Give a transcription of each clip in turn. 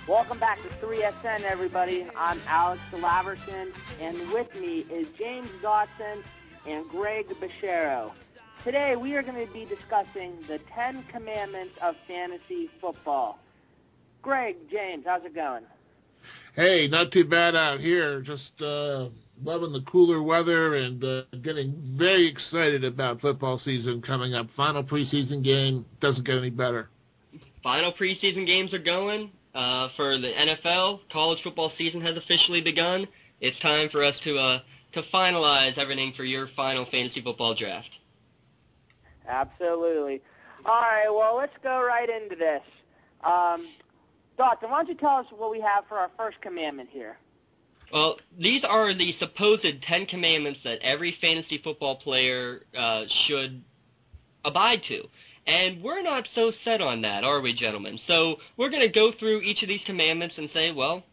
Welcome back to 3SN, everybody. I'm Alex Dellav, and with me is James Dotson and Greg Bachero. Today, we are going to be discussing the 10 commandments of fantasy football. Greg, James, how's it going? Hey, not too bad out here. Just loving the cooler weather and getting very excited about football season coming up. Final preseason game doesn't get any better. Final preseason games are going. For the NFL, college football season has officially begun. It's time for us to finalize everything for your final fantasy football draft. Absolutely. All right, well, let's go right into this. Dotson, why don't you tell us what we have for our first commandment here? Well, these are the supposed 10 commandments that every fantasy football player should abide to. And we're not so set on that, are we, gentlemen? So we're going to go through each of these commandments and say, well,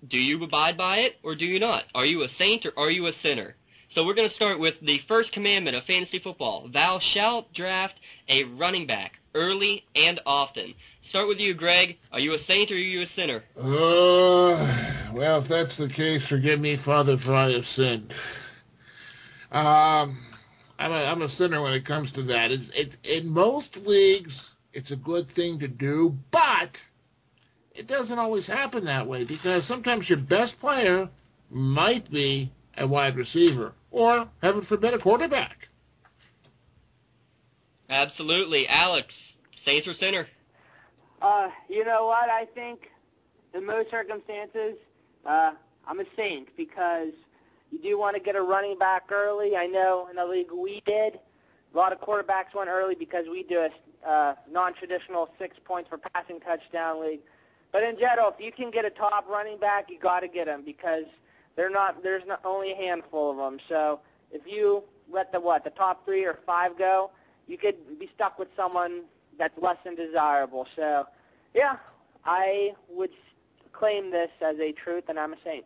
do you abide by it or do you not? Are you a saint or are you a sinner? So we're going to start with the first commandment of fantasy football. Thou shalt draft a running back early and often. Start with you, Greg. Are you a saint or are you a sinner? Well, if that's the case, forgive me, Father, for I have sinned. I'm a sinner when it comes to that. In most leagues, it's a good thing to do, but it doesn't always happen that way because sometimes your best player might be a wide receiver or, heaven forbid, a quarterback. Absolutely. Alex, saint or sinner? You know what? I think in most circumstances, I'm a saint because you do want to get a running back early. I know in the league we did. A lot of quarterbacks went early because we do a non-traditional 6 points per passing touchdown league. But in general, if you can get a top running back, you got to get them because there's not only a handful of them. So if you let the top 3 or 5 go, you could be stuck with someone that's less than desirable. So, yeah, I would claim this as a truth, and I'm a saint.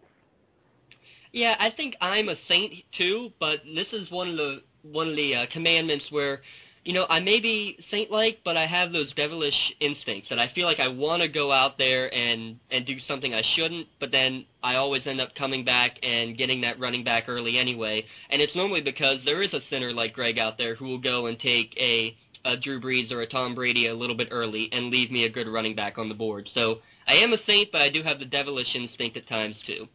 Yeah, I think I'm a saint too, but this is one of the commandments where, you know, I may be saint-like, but I have those devilish instincts that I feel like I want to go out there and do something I shouldn't, but then I always end up coming back and getting that running back early anyway. And it's normally because there is a sinner like Greg out there who will go and take a Drew Brees or a Tom Brady a little bit early and leave me a good running back on the board. So I am a saint, but I do have the devilish instinct at times too.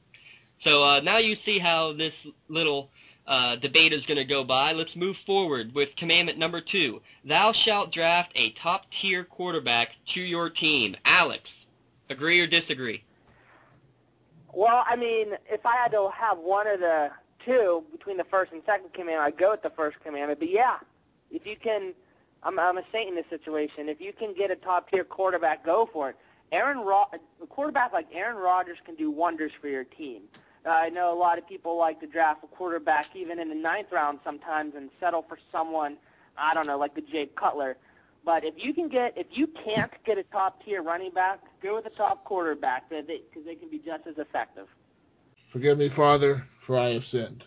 So now you see how this little debate is going to go by. Let's move forward with commandment number 2. Thou shalt draft a top-tier quarterback to your team. Alex, agree or disagree? Well, I mean, if I had to have one of the two between the first and second commandment, I'd go with the first commandment. But yeah, if you can, I'm a saint in this situation. If you can get a top-tier quarterback, go for it. A quarterback like Aaron Rodgers can do wonders for your team. I know a lot of people like to draft a quarterback even in the 9th round sometimes and settle for someone, I don't know, like the Jay Cutler. But if you can't get a top-tier running back, go with a top quarterback because they can be just as effective. Forgive me, Father, for I have sinned.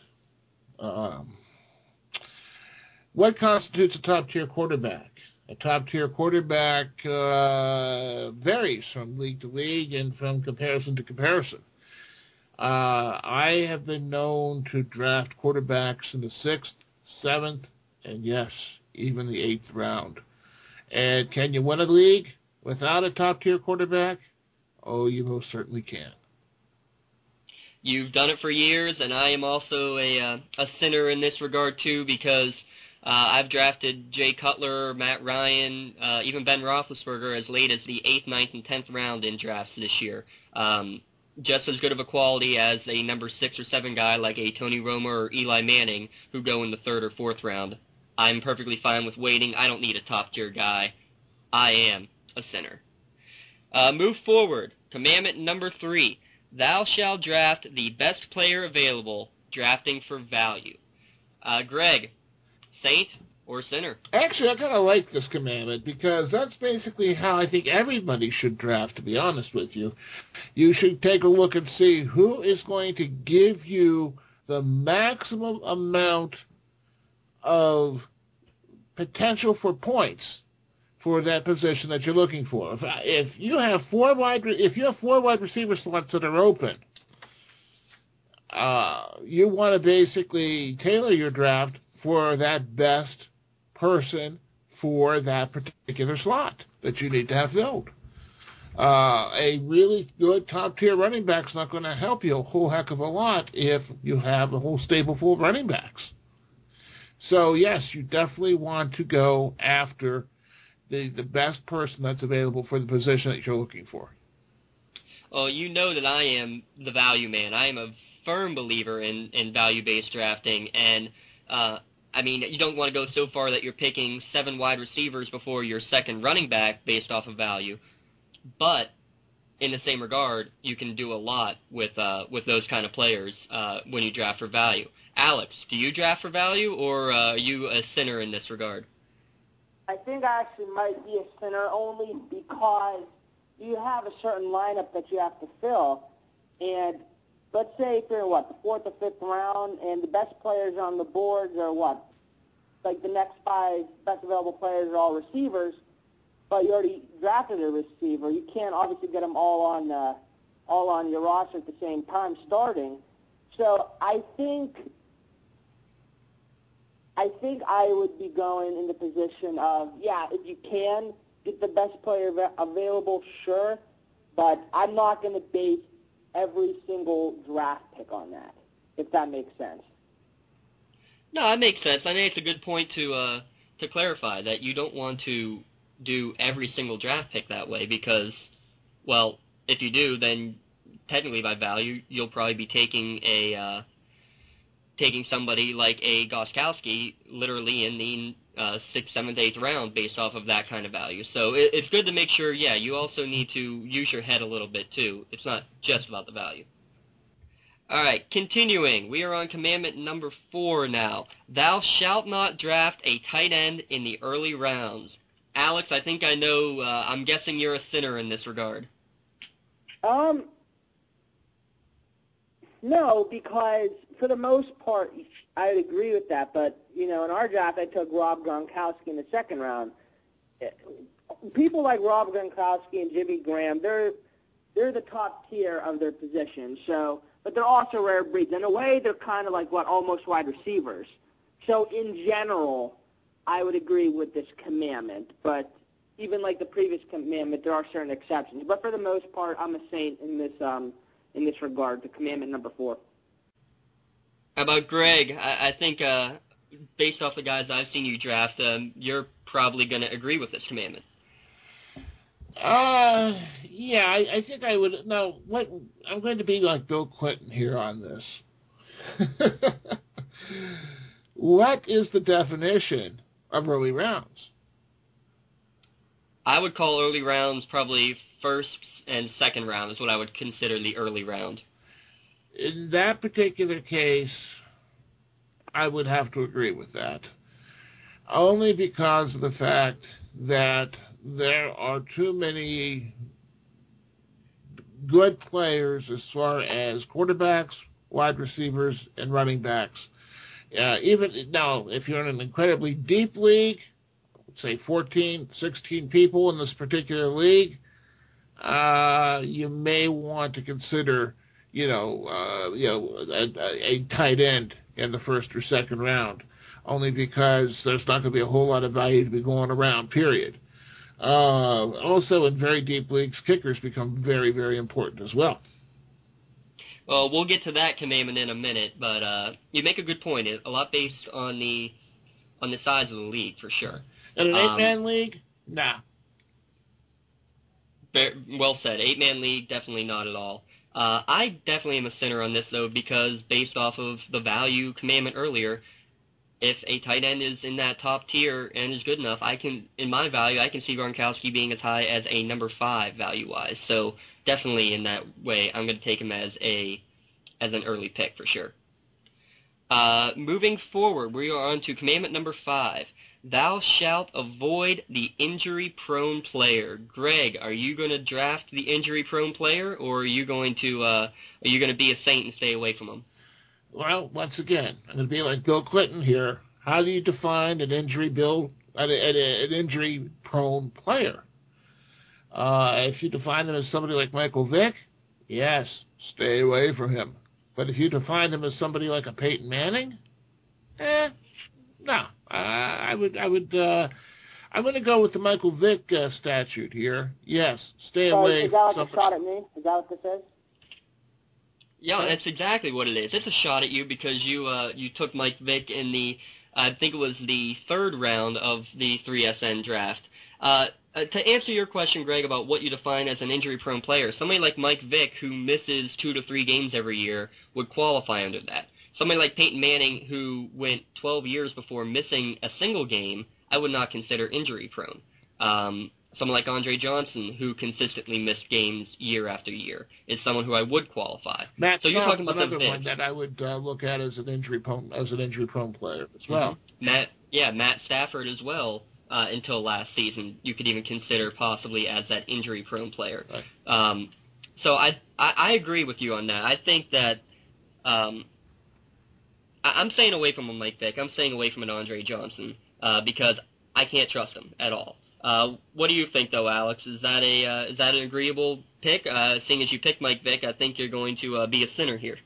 What constitutes a top-tier quarterback? A top-tier quarterback varies from league to league and from comparison to comparison. I have been known to draft quarterbacks in the 6th, 7th, and yes, even the 8th round. And can you win a league without a top-tier quarterback? Oh, you most certainly can. You've done it for years, and I am also a sinner in this regard too because I've drafted Jay Cutler, Matt Ryan, even Ben Roethlisberger as late as the 8th, 9th, and 10th round in drafts this year. Just as good of a quality as a number 6 or 7 guy like a Tony Romo or Eli Manning who go in the 3rd or 4th round. I'm perfectly fine with waiting. I don't need a top-tier guy. I am a sinner. Move forward. Commandment number 3. Thou shalt draft the best player available, drafting for value. Greg, saint or sinner? Actually, I kind of like this commandment because that's basically how I think everybody should draft, to be honest with you. You should take a look and see who is going to give you the maximum amount of potential for points for that position that you're looking for. If you have four wide receiver slots that are open, you want to basically tailor your draft for that best person for that particular slot that you need to have filled. A really good top-tier running back's not going to help you a whole heck of a lot if you have a whole stable full of running backs. So, yes, you definitely want to go after the best person that's available for the position that you're looking for. Well, you know that I am the value man. I am a firm believer in value-based drafting, and I mean, you don't want to go so far that you're picking 7 wide receivers before your second running back based off of value. But in the same regard, you can do a lot with those kind of players when you draft for value. Alex, do you draft for value, or are you a sinner in this regard? I think I actually might be a sinner only because you have a certain lineup that you have to fill. And let's say if you're, the 4th or 5th round, and the best players on the boards are like the next 5 best available players are all receivers, but you already drafted a receiver. You can't obviously get them all on your roster at the same time starting. So I think I would be going in the position of, if you can get the best player available, sure, but I'm not going to base every single draft pick on that, if that makes sense. No, that makes sense. I think it's a good point to clarify that you don't want to do every single draft pick that way because, well, if you do, then technically by value, you'll probably be taking somebody like a Gostkowski literally in the 6th, 7th, 8th round based off of that kind of value. So it's good to make sure, you also need to use your head a little bit too. It's not just about the value. All right, continuing. We are on commandment number 4 now. Thou shalt not draft a tight end in the early rounds. Alex, I think I know, I'm guessing you're a sinner in this regard. No, because for the most part, I would agree with that. But, in our draft, I took Rob Gronkowski in the 2nd round. People like Rob Gronkowski and Jimmy Graham, they're the top tier of their position. So, but they're also rare breeds. In a way, they're kind of like, almost wide receivers. So in general, I would agree with this commandment. But even like the previous commandment, there are certain exceptions. But for the most part, I'm a saint in this regard, the commandment number 4. How about Greg? I think based off the guys I've seen you draft, you're probably going to agree with this commandment. I think I would. Now, I'm going to be like Bill Clinton here on this. What is the definition of early rounds? I would call early rounds probably 1st and 2nd round is what I would consider the early round. In that particular case, I would have to agree with that. Only because of the fact that there are too many good players as far as quarterbacks, wide receivers, and running backs. Even now, if you're in an incredibly deep league, say 14, 16 people in this particular league, you may want to consider, a tight end in the 1st or 2nd round, only because there's not going to be a whole lot of value to be going around, period. Also, in very deep leagues, kickers become very, very important as well. Well, we'll get to that commandment in a minute, but you make a good point. A lot based on the size of the league, for sure. In an 8-man league? Nah. Well said. 8-man league, definitely not at all. I definitely am a sinner on this, though, because based off of the value commandment earlier, if a tight end is in that top tier and is good enough, in my value, I can see Gronkowski being as high as a number 5 value-wise. So definitely in that way, I'm going to take him as an early pick for sure. Moving forward, we are on to commandment number 5. Thou shalt avoid the injury-prone player. Greg, are you going to draft the injury-prone player, or are you going to be a saint and stay away from him? Well, once again, I'm going to be like Bill Clinton here. How do you define an injury-prone injury-prone player. If you define them as somebody like Michael Vick, yes, stay away from him. But if you define them as somebody like a Peyton Manning, no. I'm going to go with the Michael Vick statute here. Yes, stay away. Is that like a shot at me? Is that what this is? Yeah, that's exactly what it is. It's a shot at you because you took Mike Vick in the, I think it was the 3rd round of the 3SN draft. To answer your question, Greg, about what you define as an injury-prone player, somebody like Mike Vick, who misses 2 to 3 games every year, would qualify under that. Somebody like Peyton Manning, who went 12 years before missing a single game, I would not consider injury-prone. Someone like Andre Johnson, who consistently missed games year after year, is someone who I would qualify. Matt so you're talking about another the one that I would look at as an injury-prone player as well. Matt Stafford as well. Until last season, you could even consider possibly as that injury-prone player. Right. So I agree with you on that. I think that I'm staying away from a Mike Vick. I'm staying away from an Andre Johnson because I can't trust him at all. What do you think, though, Alex? Is that an agreeable pick? Seeing as you picked Mike Vick, I think you're going to be a sinner here.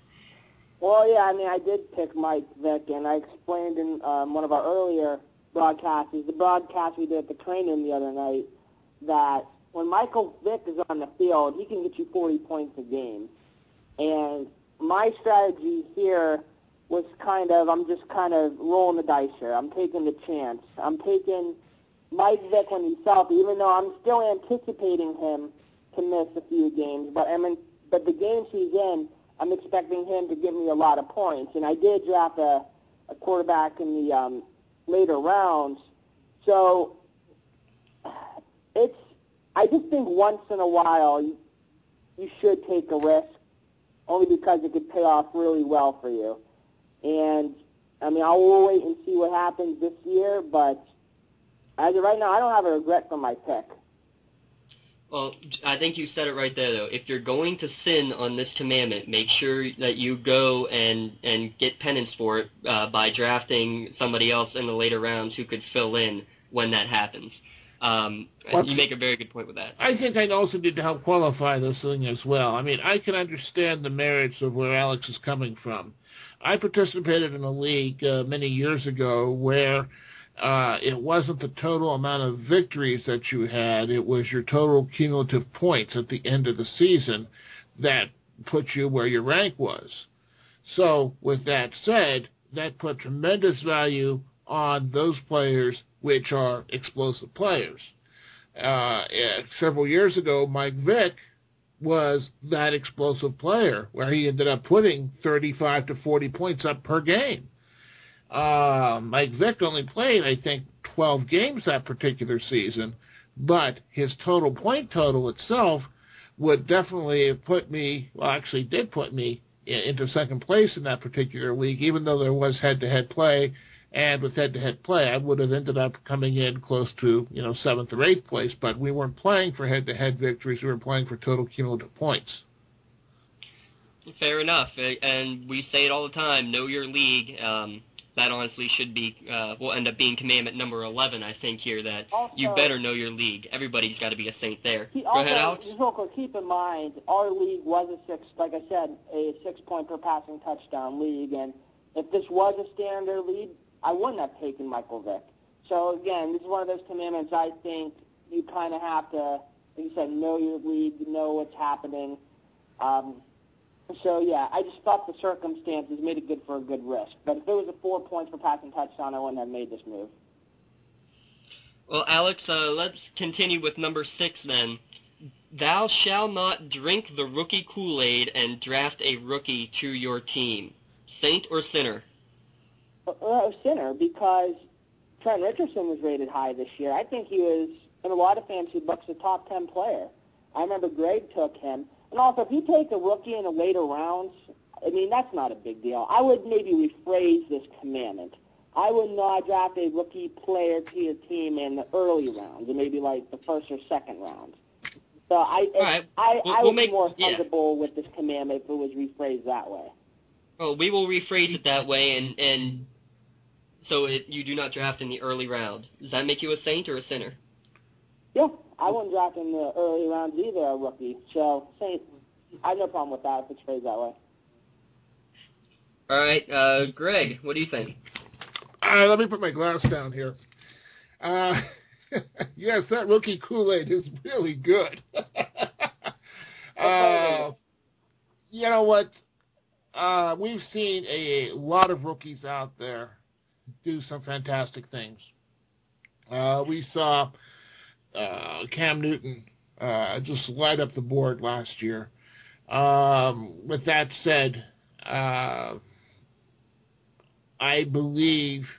Well, yeah, I mean, I did pick Mike Vick, and I explained in one of our earlier broadcast is the broadcast we did at the training the other night, that when Michael Vick is on the field, he can get you 40 points a game. And my strategy here was I'm just kind of rolling the dice here. I'm taking the chance. I'm taking Mike Vick when he's healthy, even though I'm still anticipating him to miss a few games. But the games he's in, I'm expecting him to give me a lot of points. And I did draft a quarterback in the later rounds. So I just think once in a while you should take a risk, only because it could pay off really well for you. And, I mean, I'll wait and see what happens this year, but as of right now, I don't have a regret for my pick. Well, I think you said it right there, though. If you're going to sin on this commandment, make sure that you go and get penance for it by drafting somebody else in the later rounds who could fill in when that happens. You make a very good point with that. I think I also need to help qualify this thing as well. I mean, I can understand the merits of where Alex is coming from. I participated in a league many years ago where it wasn't the total amount of victories that you had. It was your total cumulative points at the end of the season that put you where your rank was. So with that said, that put tremendous value on those players which are explosive players. Several years ago, Mike Vick was that explosive player where he ended up putting 35 to 40 points up per game. Mike Vick only played, I think, 12 games that particular season, but his total point total itself would definitely have put me, well, actually did put me into second place in that particular league, even though there was head-to-head play. And with head-to-head play, I would have ended up coming in close to, 7th or 8th place, but we weren't playing for head-to-head victories. We were playing for total cumulative points. Fair enough. And we say it all the time, know your league. That honestly should be, will end up being commandment number 11, I think, here, that also, you better know your league. Everybody's got to be a saint there. Go ahead, Alex. Just real quick, keep in mind, our league was like I said, a 6-point per passing touchdown league, and if this was a standard league, I wouldn't have taken Michael Vick. So, again, this is one of those commandments I think you kind of have to, like you said, know your league, know what's happening. So, yeah, I just thought the circumstances made it good for a good risk. But if it was a 4 points per passing touchdown, I wouldn't have made this move. Well, Alex, let's continue with number 6 then. Thou shalt not drink the rookie Kool-Aid and draft a rookie to your team. Saint or sinner? Sinner, because Trent Richardson was rated high this year. I think he was, in a lot of fantasy books, a top 10 player. I remember Greg took him. And also, if you take a rookie in the later rounds, I mean, that's not a big deal. I would maybe rephrase this commandment. I would not draft a rookie player to your team in the early rounds, or maybe like the first or second round. So I would be more comfortable with this commandment if it was rephrased that way. Well, we will rephrase it that way, and so you do not draft in the early round. Does that make you a saint or a sinner? Yeah, I wouldn't draft in the early rounds either, a rookie. So, Saint, I have no problem with that if it's phrased that way. All right, Greg, what do you think? Let me put my glass down here. Yes, that rookie Kool-Aid is really good. You know what? We've seen a lot of rookies out there do some fantastic things. We saw Cam Newton just light up the board last year. With that said, I believe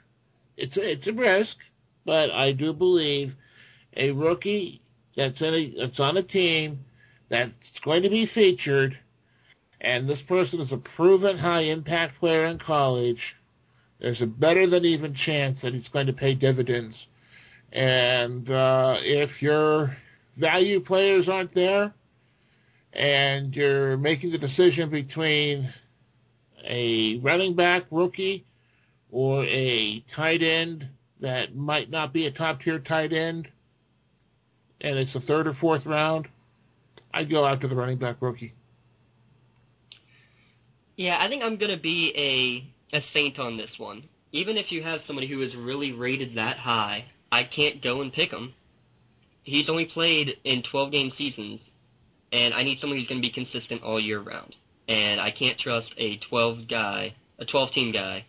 it's a risk, but I do believe a rookie that's on a team that's going to be featured, and this person is a proven high-impact player in college, there's a better than even chance that he's going to pay dividends. And if your value players aren't there, and you're making the decision between a running back rookie or a tight end that might not be a top-tier tight end, and it's the third or fourth round, I'd go after the running back rookie. Yeah, I think I'm going to be a Saint on this one. Even if you have somebody who is really rated that high, I can't go and pick him. He's only played in 12-game seasons, and I need someone who's going to be consistent all year round. And I can't trust a 12-team guy,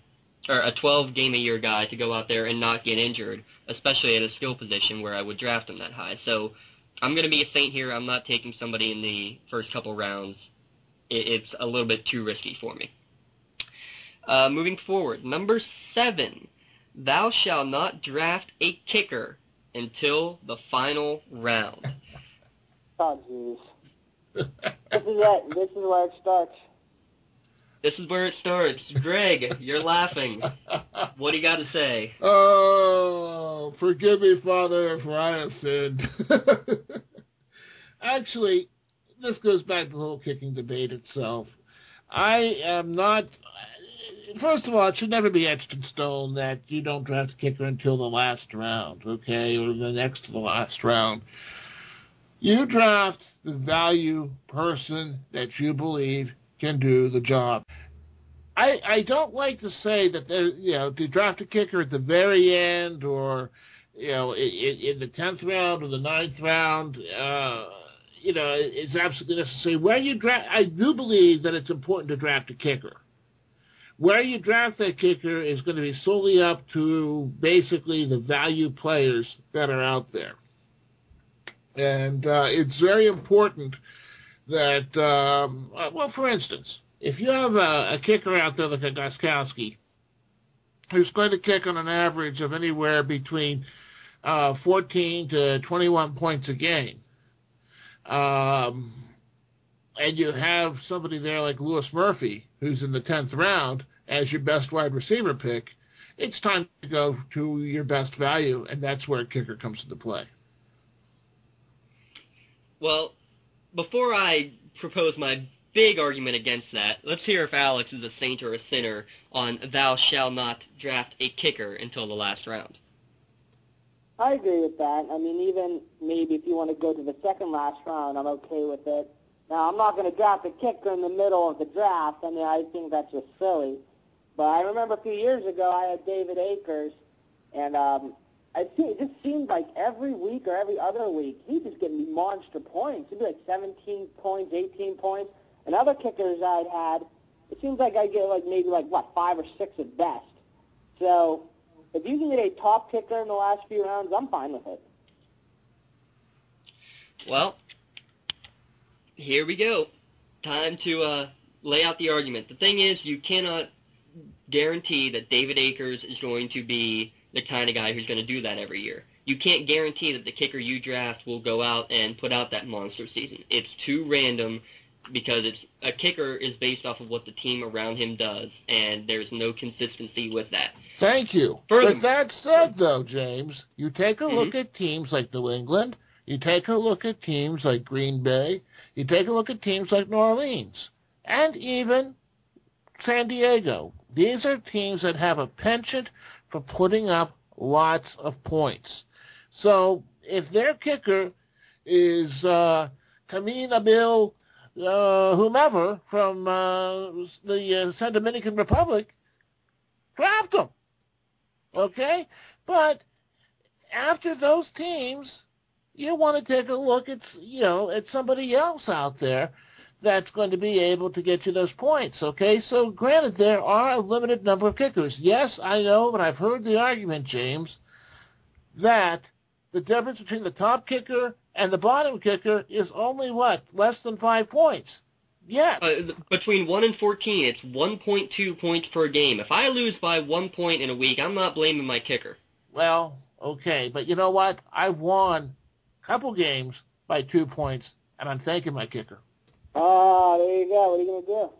or a 12-game-a-year guy to go out there and not get injured, especially at a skill position where I would draft him that high. So I'm going to be a Saint here. I'm not taking somebody in the first couple rounds. It's a little bit too risky for me. Moving forward, number 7, thou shalt not draft a kicker until the final round. Oh, jeez. This is it. This is where it starts. This is where it starts. Greg, you're laughing. What do you got to say? Oh, forgive me, Father, for I have sinned. Actually, this goes back to the whole kicking debate itself. I am not... First of all, it should never be etched in stone that you don't draft a kicker until the last round, okay, or the next to the last round. You draft the value person that you believe can do the job. I don't like to say that to draft a kicker at the very end or in the 10th round or the 9th round. Is absolutely necessary. Where you draft, I do believe that it's important to draft a kicker. Where you draft that kicker is going to be solely up to basically the value players that are out there. And it's very important that, for instance, if you have a kicker out there like a Gostkowski, who's going to kick on an average of anywhere between 14 to 21 points a game, and you have somebody there like Lewis Murphy, who's in the 10th round, as your best wide receiver pick, it's time to go to your best value, and that's where a kicker comes into play. Well, before I propose my big argument against that, let's hear if Alex is a saint or a sinner on thou shalt not draft a kicker until the last round. I agree with that. I mean, even maybe if you want to go to the second last round, I'm okay with it. Now, I'm not going to draft a kicker in the middle of the draft. I mean, I think that's just silly. But I remember a few years ago, I had David Akers, and it just seemed like every week or every other week, he'd just get me monster points. It'd be like 17 points, 18 points. And other kickers I'd had, it seems like I'd get maybe 5 or 6 at best. So if you can get a top kicker in the last few rounds, I'm fine with it. Well, here we go. Time to lay out the argument. The thing is, you cannot guarantee that David Akers is going to be the kind of guy who's going to do that every year. You can't guarantee that the kicker you draft will go out and put out that monster season. It's too random because a kicker is based off of what the team around him does, and there's no consistency with that. Thank you. With that said, though, James, you take a look at teams like New England, you take a look at teams like Green Bay, you take a look at teams like New Orleans, and even San Diego. These are teams that have a penchant for putting up lots of points. So if their kicker is Kamina Bill, whomever from the San Dominican Republic, draft them. Okay? But after those teams, you want to take a look at, at somebody else out there that's going to be able to get you those points, okay? So granted, there are a limited number of kickers. Yes, I know, but I've heard the argument, James, that the difference between the top kicker and the bottom kicker is only, what, less than 5 points? Yes. Between 1 and 14, it's 1.2 points per game. If I lose by 1 point in a week, I'm not blaming my kicker. Well, okay, but you know what? I've won a couple games by 2 points, and I'm thanking my kicker. Oh, there you go. What are you going to do?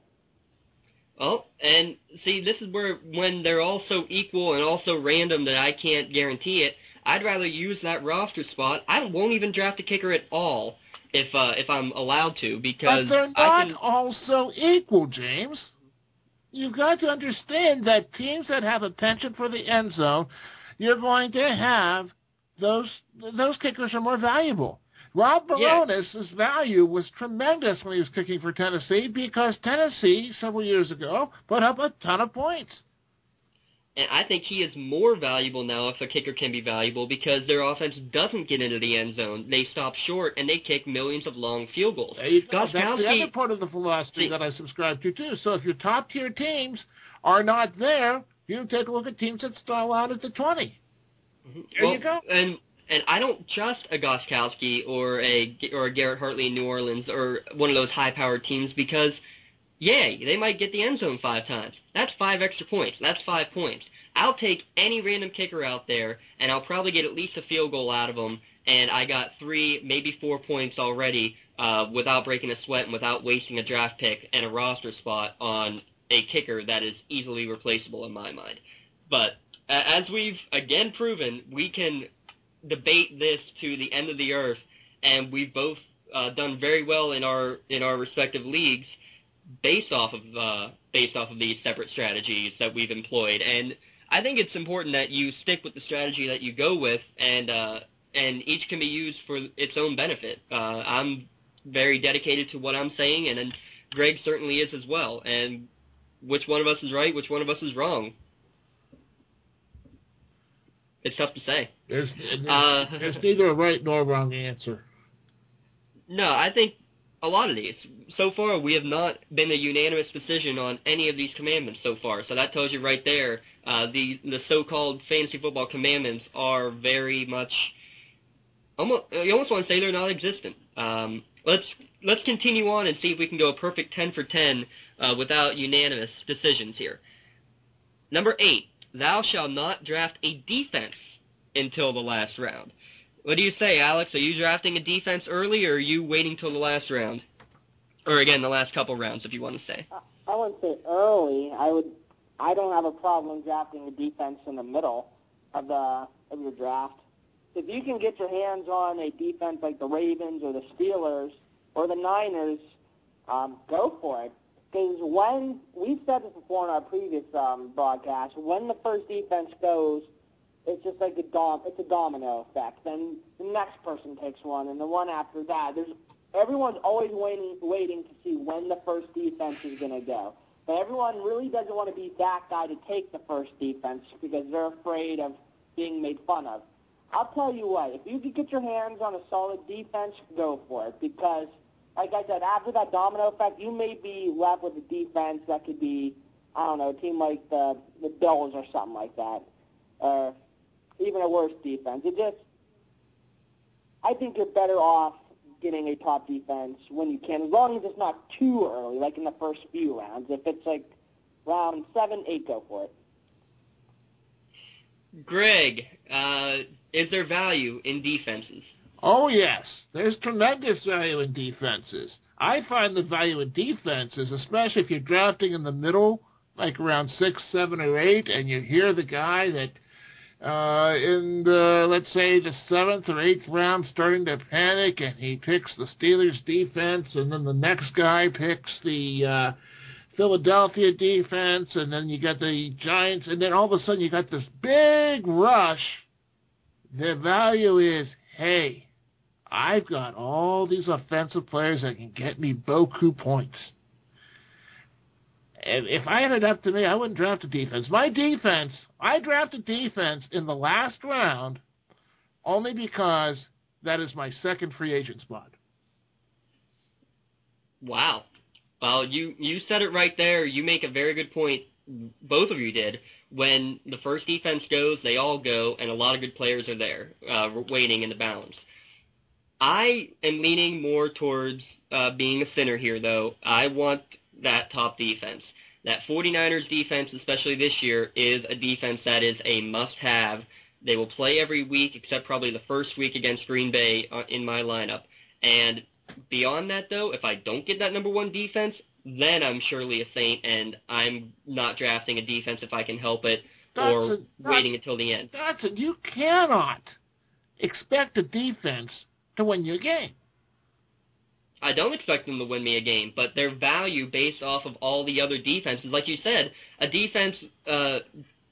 Oh, and see, this is where when they're all so equal and also random that I can't guarantee it, I'd rather use that roster spot. I won't even draft a kicker at all if I'm allowed to, because but they're not all so equal, James. You've got to understand that teams that have a penchant for the end zone, you're going to have those kickers are more valuable. Rob Baronis' value was tremendous when he was kicking for Tennessee because Tennessee, several years ago, put up a ton of points. And I think he is more valuable now if a kicker can be valuable because their offense doesn't get into the end zone. They stop short, and they kick millions of long field goals. There you go. That's the other part of the philosophy that I subscribe to, too. So if your top-tier teams are not there, you take a look at teams that stall out at the 20. There you go. And I don't trust a Gostkowski or a Garrett Hartley in New Orleans or one of those high-powered teams because, yay, they might get the end zone 5 times. That's 5 extra points. That's 5 points. I'll take any random kicker out there, and I'll probably get at least a field goal out of them, and I got 3, maybe 4 points already without breaking a sweat and without wasting a draft pick and a roster spot on a kicker that is easily replaceable in my mind. But as we've, again, proven, we can debate this to the end of the earth, and we've both done very well in our respective leagues based off of these separate strategies that we've employed. And I think it's important that you stick with the strategy that you go with, and each can be used for its own benefit. I'm very dedicated to what I'm saying, and Greg certainly is as well. And which one of us is right, which one of us is wrong? It's tough to say. There's neither a right nor a wrong answer. No, I think a lot of these. So far, we have not been a unanimous decision on any of these commandments so far. So that tells you right there, the so-called fantasy football commandments are very much, you almost want to say they're non-existent. Let's continue on and see if we can go a perfect 10 for 10 without unanimous decisions here. Number 8. Thou shalt not draft a defense until the last round. What do you say, Alex? Are you drafting a defense early, or are you waiting till the last round? Or, again, the last couple rounds, if you want to say. I wouldn't say early. I don't have a problem drafting a defense in the middle of your draft. If you can get your hands on a defense like the Ravens or the Steelers or the Niners, go for it. Because when, we've said this before in our previous broadcast, when the first defense goes, it's just like it's a domino effect. Then the next person takes one, and the one after that. Everyone's always waiting to see when the first defense is going to go. But everyone really doesn't want to be that guy to take the first defense because they're afraid of being made fun of. I'll tell you what, if you could get your hands on a solid defense, go for it. Because, like I said, after that domino effect, you may be left with a defense that could be, I don't know, a team like the Bills or something like that. Or even a worse defense. I think you're better off getting a top defense when you can, as long as it's not too early, like in the first few rounds. If it's like round 7, 8, go for it. Greg, is there value in defenses? Oh, yes. There's tremendous value in defenses. I find the value in defenses, especially if you're drafting in the middle, like around 6, 7, or 8, and you hear the guy that in the, let's say, the 7th or 8th round starting to panic, and he picks the Steelers defense, and then the next guy picks the Philadelphia defense, and then you got the Giants, and then all of a sudden you got this big rush. The value is hey, I've got all these offensive players that can get me beaucoup points. And if I had it up to me, I wouldn't draft a defense. My defense, I drafted defense in the last round only because that is my second free agent spot. Wow. Well, you said it right there. You make a very good point. Both of you did. When the first defense goes, they all go, and a lot of good players are there waiting in the balance. I am leaning more towards being a sinner here, though. I want that top defense. That 49ers defense, especially this year, is a defense that is a must-have. They will play every week except probably the first week against Green Bay in my lineup. And beyond that, though, if I don't get that number one defense, then I'm surely a saint, and I'm not drafting a defense if I can help it, or waiting until the end. Dotson, you cannot expect a defense to win you a game. I don't expect them to win me a game, but their value based off of all the other defenses, like you said, a defense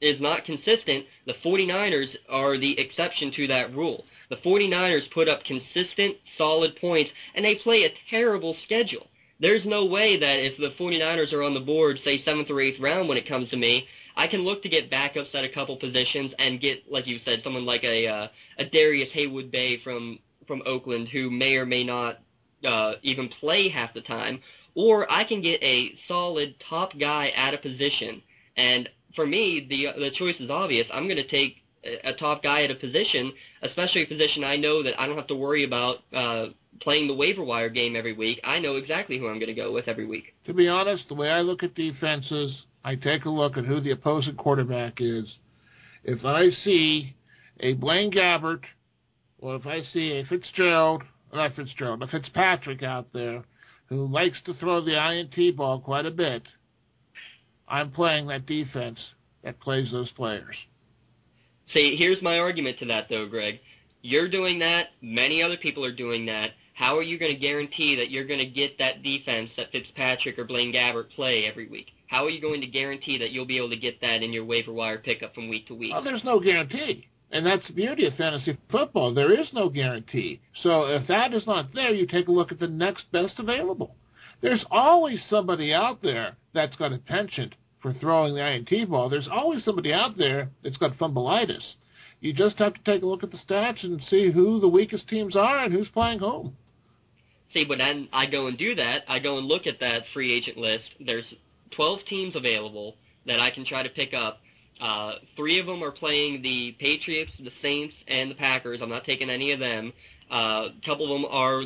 is not consistent. The 49ers are the exception to that rule. The 49ers put up consistent, solid points, and they play a terrible schedule. There's no way that if the 49ers are on the board, say 7th or 8th round when it comes to me, I can look to get backups at a couple positions and get, like you said, someone like a Darius Haywood-Bay from Oakland who may or may not even play half the time, or I can get a solid top guy at a position. And for me, the choice is obvious. I'm going to take a top guy at a position, especially a position I know that I don't have to worry about playing the waiver wire game every week. I know exactly who I'm going to go with every week. To be honest, the way I look at defenses, I take a look at who the opposing quarterback is. If I see a Blaine Gabbert, or if I see a a Fitzpatrick out there who likes to throw the INT ball quite a bit, I'm playing that defense that plays those players. See, here's my argument to that, though, Greg. You're doing that. Many other people are doing that. How are you going to guarantee that you're going to get that defense that Fitzpatrick or Blaine Gabbert play every week? How are you going to guarantee that you'll be able to get that in your waiver wire pickup from week to week? Well, there's no guarantee. And that's the beauty of fantasy football. There is no guarantee. So if that is not there, you take a look at the next best available. There's always somebody out there that's got a penchant for throwing the INT ball. There's always somebody out there that's got fumbleitis. You just have to take a look at the stats and see who the weakest teams are and who's playing home. See, but then I go and do that. I go and look at that free agent list. There's 12 teams available that I can try to pick up. 3 of them are playing the Patriots, the Saints, and the Packers. I'm not taking any of them. A couple of them are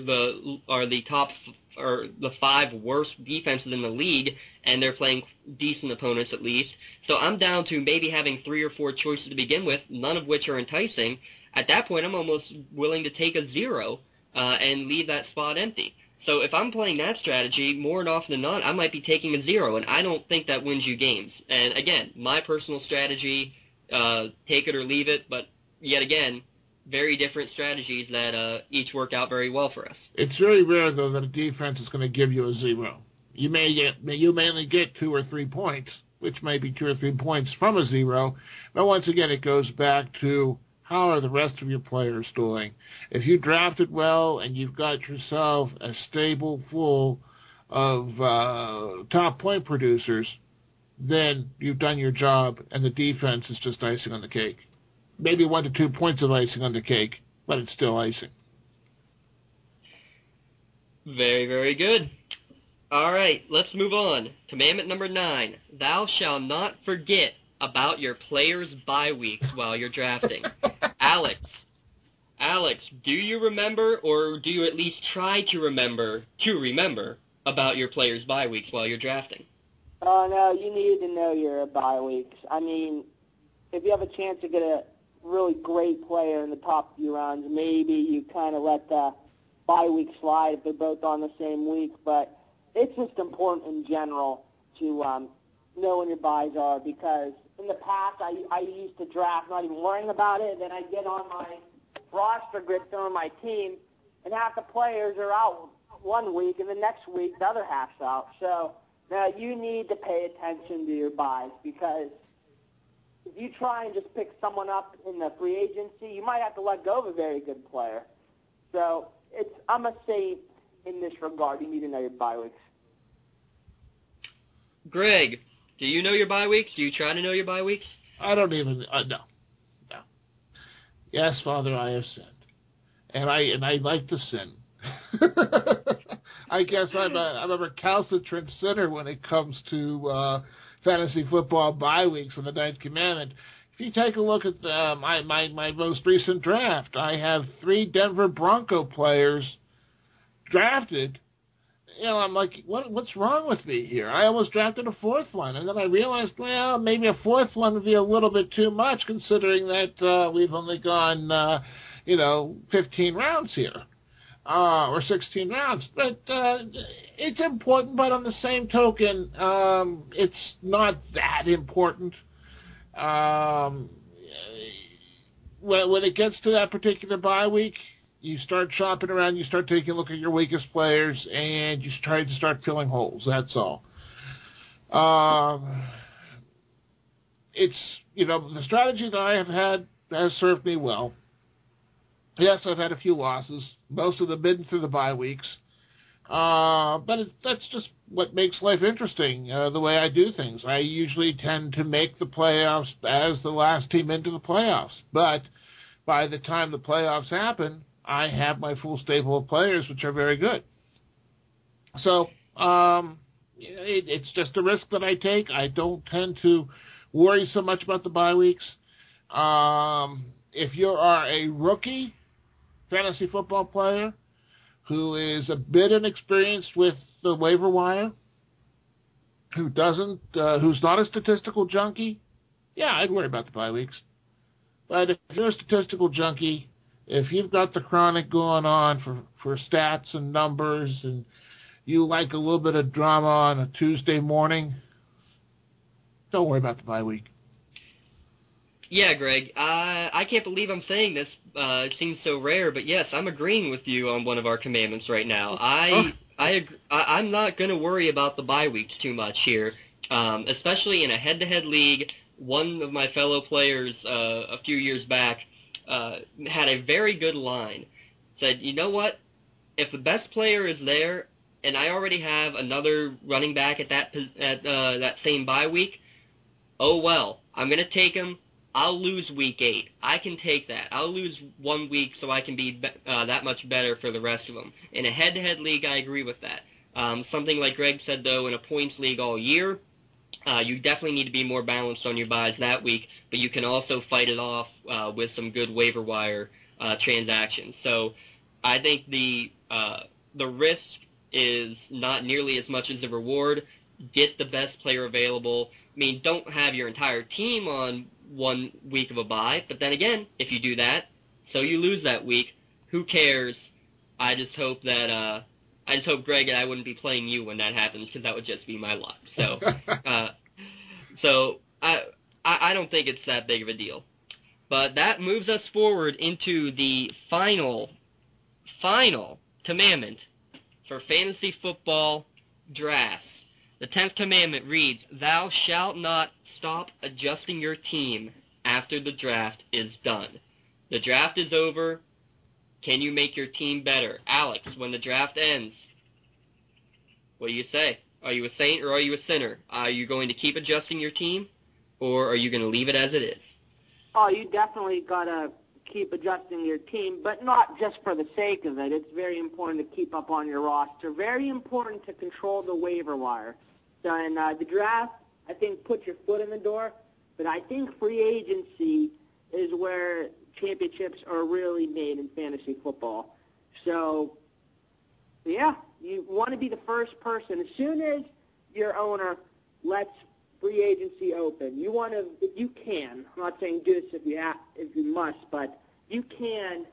the top or the 5 worst defenses in the league, and they're playing decent opponents at least. So I'm down to maybe having 3 or 4 choices to begin with, none of which are enticing. At that point, I'm almost willing to take a 0 and leave that spot empty. So if I'm playing that strategy, more often than not, I might be taking a 0, and I don't think that wins you games. And again, my personal strategy, take it or leave it, but yet again, very different strategies that each work out very well for us. It's very rare, though, that a defense is going to give you a 0. You may only get 2 or 3 points, which may be 2 or 3 points from a 0. But once again, it goes back to how are the rest of your players doing. If you drafted well and you've got yourself a stable full of top point producers, then you've done your job, and the defense is just icing on the cake. Maybe 1 to 2 points of icing on the cake, but it's still icing. Very, very good. All right, let's move on. Commandment number 9. Thou shalt not forget about your players' bye weeks while you're drafting. Alex, do you remember, or do you at least try to remember about your players' bye weeks while you're drafting? Oh, no, you need to know your bye weeks. I mean, if you have a chance to get a really great player in the top few rounds, maybe you kind of let the bye week slide if they're both on the same week. But it's just important in general to know when your buys are, because in the past I used to draft not even worrying about it, and then I get on my roster grid filling my team, and half the players are out one week, and the next week the other half's out. So now you need to pay attention to your buys, because if you try and just pick someone up in the free agency, you might have to let go of a very good player. So I'm a saint in this regard. You need to know your bye weeks. Greg, do you know your bye weeks? Do you try to know your bye weeks? I don't even, no. Yes, Father, I have sinned. And I like to sin. I guess I'm a recalcitrant sinner when it comes to fantasy football bye weeks and the Ninth Commandment. If you take a look at my most recent draft, I have 3 Denver Bronco players drafted. You know, I'm like, what's wrong with me here? I almost drafted a 4th one, and then I realized, well, maybe a 4th one would be a little bit too much, considering that we've only gone, 15 rounds here, or 16 rounds. But it's important, but on the same token, it's not that important. When it gets to that particular bye week, you start shopping around, you start taking a look at your weakest players, and you try to start filling holes. That's all. It's, the strategy that I have had has served me well. Yes, I've had a few losses, most of them been through the bye weeks. But that's just what makes life interesting, the way I do things. I usually tend to make the playoffs as the last team into the playoffs. But by the time the playoffs happen, I have my full stable of players, which are very good. So it's just a risk that I take. I don't tend to worry so much about the bye weeks. If you are a rookie fantasy football player who is a bit inexperienced with the waiver wire, who's not a statistical junkie, yeah, I'd worry about the bye weeks. But if you're a statistical junkie, if you've got the chronic going on for stats and numbers, and you like a little bit of drama on a Tuesday morning, don't worry about the bye week. Yeah, Greg, I can't believe I'm saying this. It seems so rare, but yes, I'm agreeing with you on one of our commandments right now. I'm not going to worry about the bye weeks too much here, especially in a head-to-head league. One of my fellow players a few years back had a very good line. Said, you know what? If the best player is there, and I already have another running back at that same bye week, oh well, I'm going to take him. I'll lose week 8. I can take that. I'll lose 1 week so I can be that much better for the rest of them. In a head-to-head league, I agree with that. Something like Greg said, though, in a points league all year, you definitely need to be more balanced on your buys that week, but you can also fight it off with some good waiver wire transactions. So I think the risk is not nearly as much as the reward. Get the best player available. I mean, don't have your entire team on 1 week of a bye, but then again, if you do that, so you lose that week, who cares? I just hope that Greg and I wouldn't be playing you when that happens, because that would just be my luck. So, I don't think it's that big of a deal. But that moves us forward into the final commandment for fantasy football drafts. The 10th commandment reads, "Thou shalt not stop adjusting your team after the draft is done." The draft is over. Can you make your team better? Alex, when the draft ends, what do you say? Are you a saint or are you a sinner? Are you going to keep adjusting your team, or are you going to leave it as it is? Oh, you definitely got to keep adjusting your team, but not just for the sake of it. It's very important to keep up on your roster. Very important to control the waiver wire. So in the draft, I think put your foot in the door, but I think free agency is where championships are really made in fantasy football. So, yeah, you want to be the first person. As soon as your owner lets free agency open, you want to, if you can, I'm not saying do this if you must, but you can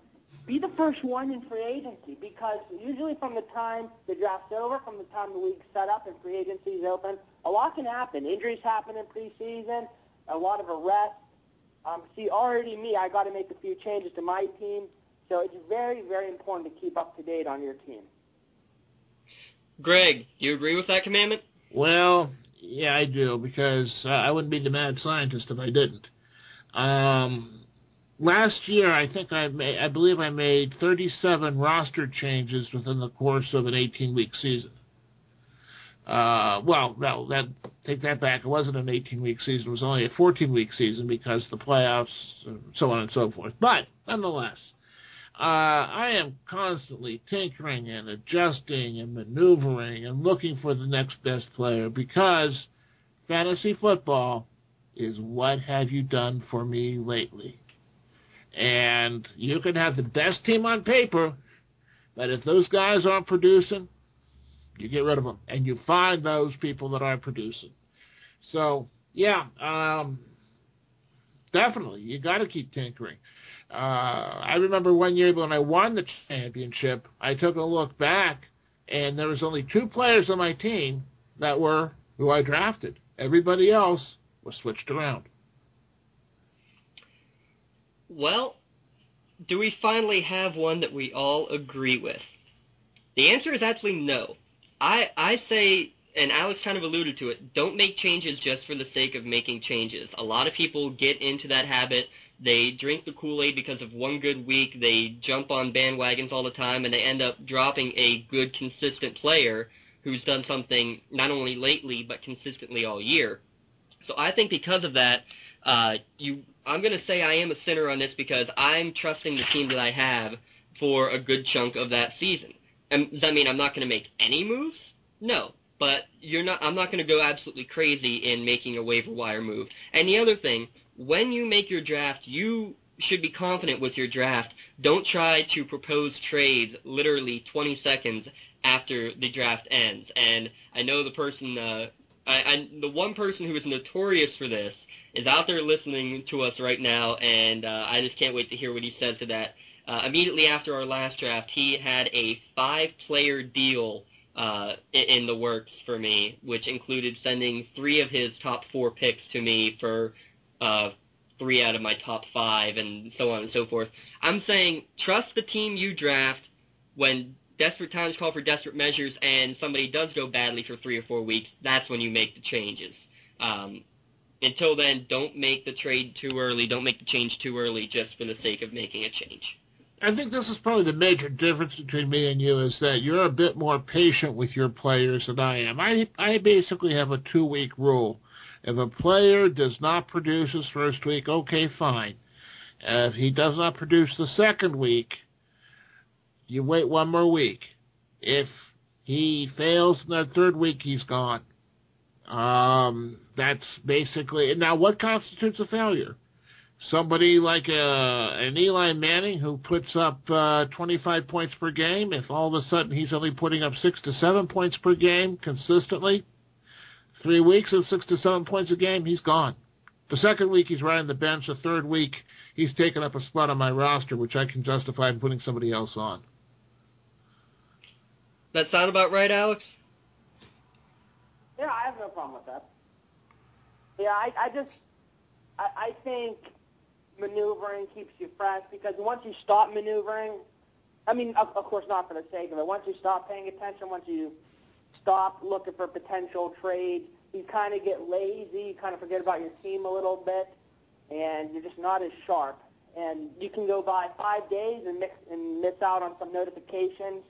be the first one in free agency, because usually from the time the draft's over, from the time the league's set up and free agency is open, a lot can happen. Injuries happen in preseason, a lot of arrests. See, already me, I got to make a few changes to my team, so it's very, very important to keep up to date on your team. Greg, do you agree with that commandment? Well, yeah, I do, because I wouldn't be the mad scientist if I didn't. Last year, I believe I made 37 roster changes within the course of an 18-week season. Well, no, take that back. It wasn't an 18-week season. It was only a 14-week season because the playoffs, so on and so forth. But nonetheless, I am constantly tinkering and adjusting and maneuvering and looking for the next best player because fantasy football is what have you done for me lately. And you can have the best team on paper, but if those guys aren't producing, you get rid of them. And you find those people that aren't producing. So, yeah, definitely, you got to keep tinkering. I remember one year when I won the championship, I took a look back, and there was only 2 players on my team that were who I drafted. Everybody else was switched around. Well, do we finally have one that we all agree with? The answer is actually no. I say, and Alex kind of alluded to it, don't make changes just for the sake of making changes. A lot of people get into that habit. They drink the Kool-Aid because of one good week. They jump on bandwagons all the time, and they end up dropping a good, consistent player who's done something not only lately but consistently all year. So I think because of that, I'm going to say I am a sinner on this because I'm trusting the team that I have for a good chunk of that season. And does that mean I'm not going to make any moves? No. But I'm not going to go absolutely crazy in making a waiver wire move. And the other thing, when you make your draft, you should be confident with your draft. Don't try to propose trades literally 20 seconds after the draft ends. And I know the person, the one person who is notorious for this is out there listening to us right now, and I just can't wait to hear what he says to that. Immediately after our last draft, he had a 5-player deal in the works for me, which included sending 3 of his top 4 picks to me for 3 out of my top 5, and so on and so forth. I'm saying trust the team you draft. When desperate times call for desperate measures and somebody does go badly for 3 or 4 weeks, that's when you make the changes. Until then, don't make the trade too early. Don't make the change too early just for the sake of making a change. I think this is probably the major difference between me and you is that you're a bit more patient with your players than I am. I basically have a 2-week rule. If a player does not produce his first week, okay, fine. If he does not produce the second week, you wait 1 more week. If he fails in the 3rd week, he's gone. That's basically... Now, what constitutes a failure? Somebody like an Eli Manning who puts up 25 points per game, if all of a sudden he's only putting up 6 to 7 points per game consistently, 3 weeks of 6 to 7 points a game, he's gone. The 2nd week, he's riding the bench. The 3rd week, he's taking up a spot on my roster, which I can justify putting somebody else on. That sound about right, Alex? Yeah, I have no problem with that. Yeah, I think maneuvering keeps you fresh because once you stop maneuvering, I mean, of course not for the sake of it, once you stop paying attention, once you stop looking for potential trades, you kind of get lazy, you kind of forget about your team a little bit, and you're just not as sharp. And you can go by 5 days and miss out on some notifications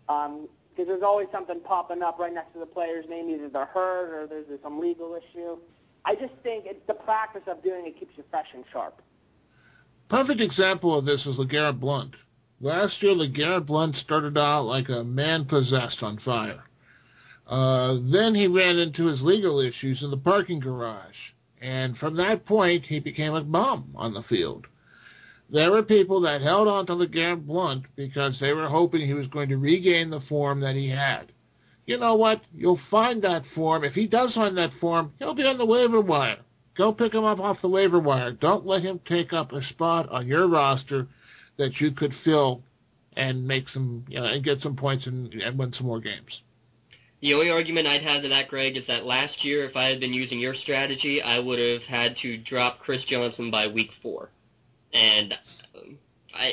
because there's always something popping up right next to the player's name, either they're hurt or there's some legal issue. I just think it's the practice of doing it keeps you fresh and sharp. Perfect example of this is LeGarrette Blount. Last year, LeGarrette Blount started out like a man possessed on fire. Then he ran into his legal issues in the parking garage. And from that point, he became a bum on the field. There were people that held on to LeGarrette Blount because they were hoping he was going to regain the form that he had. You know what? You'll find that form. If he does find that form, he'll be on the waiver wire. Go pick him up off the waiver wire. Don't let him take up a spot on your roster that you could fill and make some, and get some points and win some more games. The only argument I'd have to that, Greg, is that last year, if I had been using your strategy, I would have had to drop Chris Johnson by week 4. And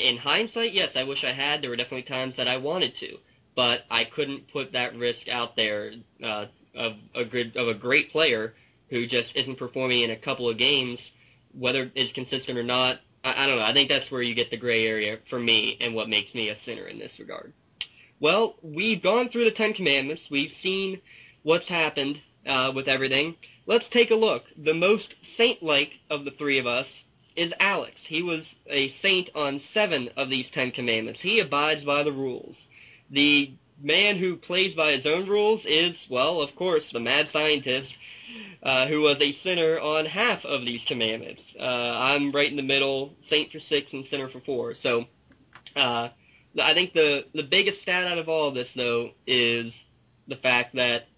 in hindsight, yes, I wish I had. There were definitely times that I wanted to. But I couldn't put that risk out there of a great player who just isn't performing in a couple of games whether it's consistent or not, I don't know. I think that's where you get the gray area for me and what makes me a sinner in this regard. Well, we've gone through the Ten Commandments. We've seen what's happened with everything. Let's take a look. The most saint-like of the three of us is Alex. He was a saint on 7 of these 10 commandments. He abides by the rules. The man who plays by his own rules is, well, of course, the mad scientist who was a sinner on half of these commandments. I'm right in the middle, saint for 6 and sinner for 4. So I think the biggest stat out of all of this, though, is the fact that,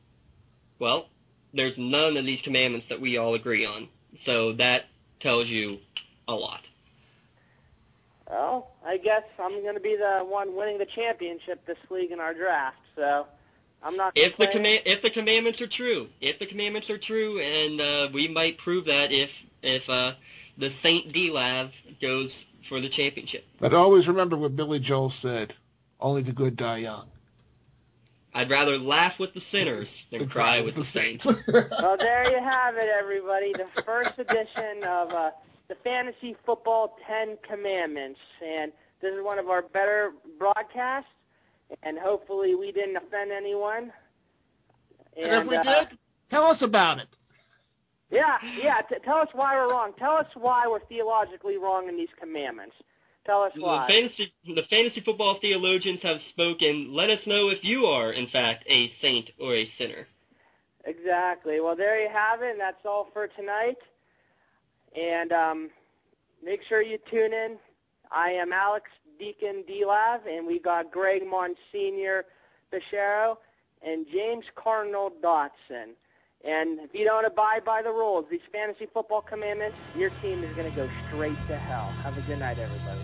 well, there's none of these commandments that we all agree on. So that tells you a lot. Well, I guess I'm going to be the one winning the championship this league in our draft, so I'm not if the commandments are true, and we might prove that if the Saint Dellav goes for the championship. But always remember what Billy Joel said, only the good die young. I'd rather laugh with the sinners than cry with the saints. Well, there you have it, everybody. The first edition of the Fantasy Football 10 Commandments. And this is one of our better broadcasts, and hopefully we didn't offend anyone. And if we did, tell us about it. Yeah, tell us why we're wrong. Tell us why we're theologically wrong in these commandments. Tell us why. The fantasy football theologians have spoken. Let us know if you are, in fact, a saint or a sinner. Exactly. Well, there you have it, and that's all for tonight. And make sure you tune in. I am Alex Deacon Dellav, and we got Greg Monsignor Bechero and James Cardinal Dotson. And if you don't abide by the rules, these fantasy football commandments, your team is going to go straight to hell. Have a good night, everybody.